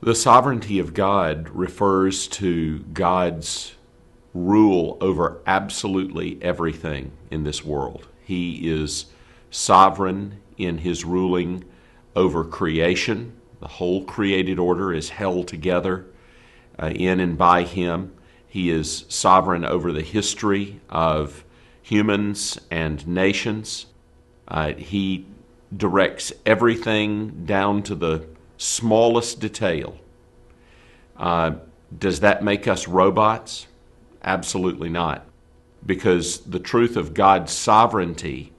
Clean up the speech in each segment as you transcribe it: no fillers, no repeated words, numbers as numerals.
The sovereignty of God refers to God's rule over absolutely everything in this world. He is sovereign in his ruling over creation. The whole created order is held together in and by him. He is sovereign over the history of humans and nations. He directs everything down to the smallest detail. Does that make us robots? Absolutely not. Because the truth of God's sovereignty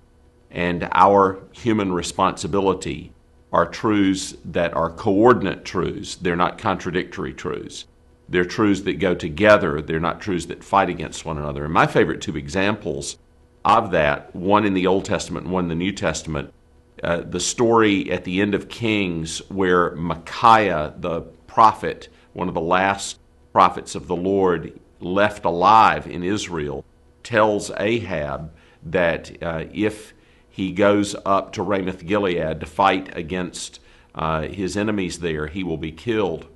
and our human responsibility are truths that are coordinate truths. They're not contradictory truths. They're truths that go together. They're not truths that fight against one another. And my favorite two examples of that, one in the Old Testament and one in the New Testament, the story at the end of Kings where Micaiah, the prophet, one of the last prophets of the Lord left alive in Israel, tells Ahab that if he goes up to Ramoth-Gilead to fight against his enemies there, he will be killed.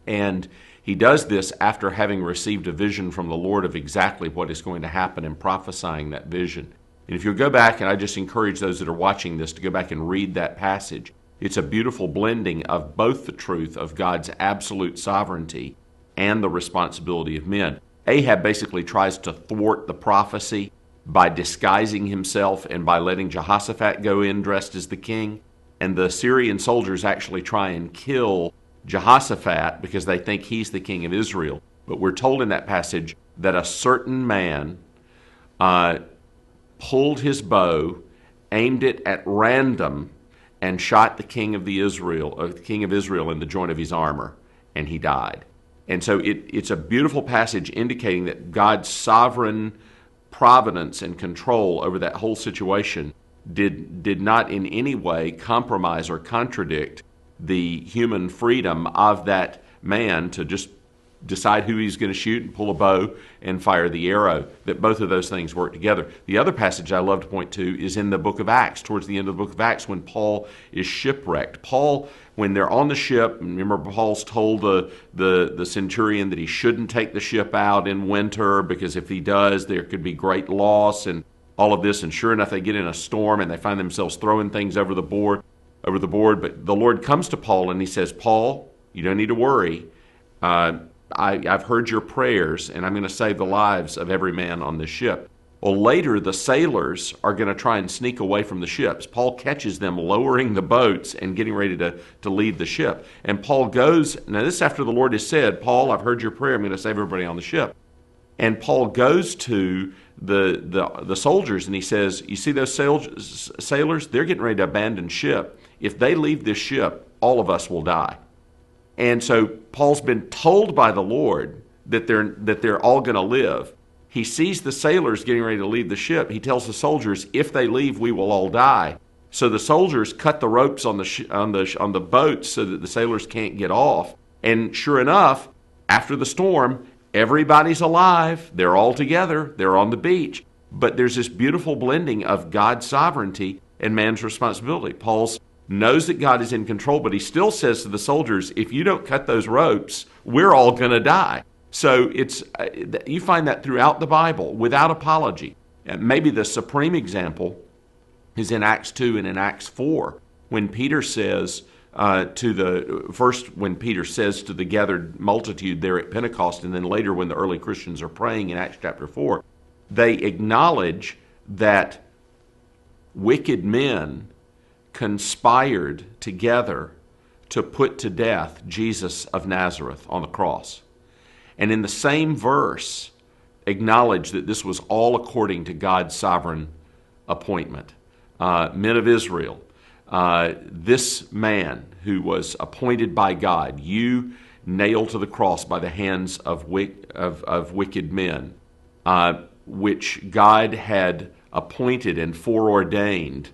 And he does this after having received a vision from the Lord of exactly what is going to happen and prophesying that vision. And if you'll go back, and I just encourage those that are watching this to go back and read that passage, it's a beautiful blending of both the truth of God's absolute sovereignty and the responsibility of men. Ahab basically tries to thwart the prophecy by disguising himself and by letting Jehoshaphat go in dressed as the king. And the Syrian soldiers actually try and kill Jehoshaphat because they think he's the king of Israel. But we're told in that passage that a certain man pulled his bow, aimed it at random, and shot the king of Israel in the joint of his armor, and he died. And so it's a beautiful passage indicating that God's sovereign providence and control over that whole situation did not in any way compromise or contradict the human freedom of that man to just decide who he's going to shoot and pull a bow and fire the arrow, that both of those things work together. The other passage I love to point to is in the book of Acts, towards the end of the book of Acts, when Paul is shipwrecked. Paul, when they're on the ship, remember Paul's told the centurion that he shouldn't take the ship out in winter because if he does, there could be great loss and all of this. And sure enough, they get in a storm and they find themselves throwing things over the board. But the Lord comes to Paul and he says, "Paul, you don't need to worry. I've heard your prayers, and I'm going to save the lives of every man on this ship." Well, later, the sailors are going to try and sneak away from the ships. Paul catches them lowering the boats and getting ready to leave the ship. And Paul goes, now this is after the Lord has said, "Paul, I've heard your prayer. I'm going to save everybody on the ship." And Paul goes to the soldiers and he says, "You see those sailors? They're getting ready to abandon ship. If they leave this ship, all of us will die." And so Paul's been told by the Lord that they're all going to live. He sees the sailors getting ready to leave the ship. He tells the soldiers, "If they leave, we will all die." So the soldiers cut the ropes on the boats so that the sailors can't get off. And sure enough, after the storm, everybody's alive. They're all together. They're on the beach. But there's this beautiful blending of God's sovereignty and man's responsibility. Paul knows that God is in control, but he still says to the soldiers, "If you don't cut those ropes, we're all going to die." So you find that throughout the Bible without apology. And maybe the supreme example is in Acts 2 and in Acts 4 when Peter says to the gathered multitude there at Pentecost, and then later when the early Christians are praying in Acts chapter 4, they acknowledge that wicked men conspired together to put to death Jesus of Nazareth on the cross. And in the same verse, acknowledge that this was all according to God's sovereign appointment. Men of Israel, this man who was appointed by God, you nailed to the cross by the hands of wicked men, which God had appointed and foreordained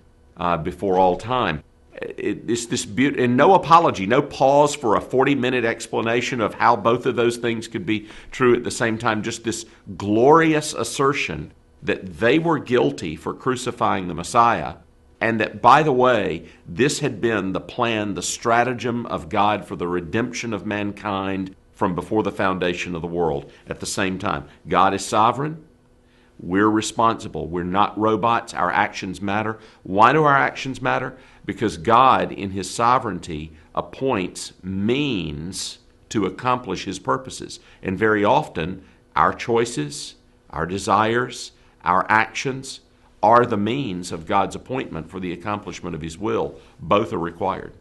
before all time. And no apology, no pause for a 40-minute explanation of how both of those things could be true at the same time. Just this glorious assertion that they were guilty for crucifying the Messiah, And that, by the way, this had been the plan, the stratagem of God for the redemption of mankind from before the foundation of the world. At the same time, God is sovereign. We're responsible. We're not robots. Our actions matter. Why do our actions matter? Because God, in His sovereignty, appoints means to accomplish His purposes. And very often, our choices, our desires, our actions are the means of God's appointment for the accomplishment of His will. Both are required.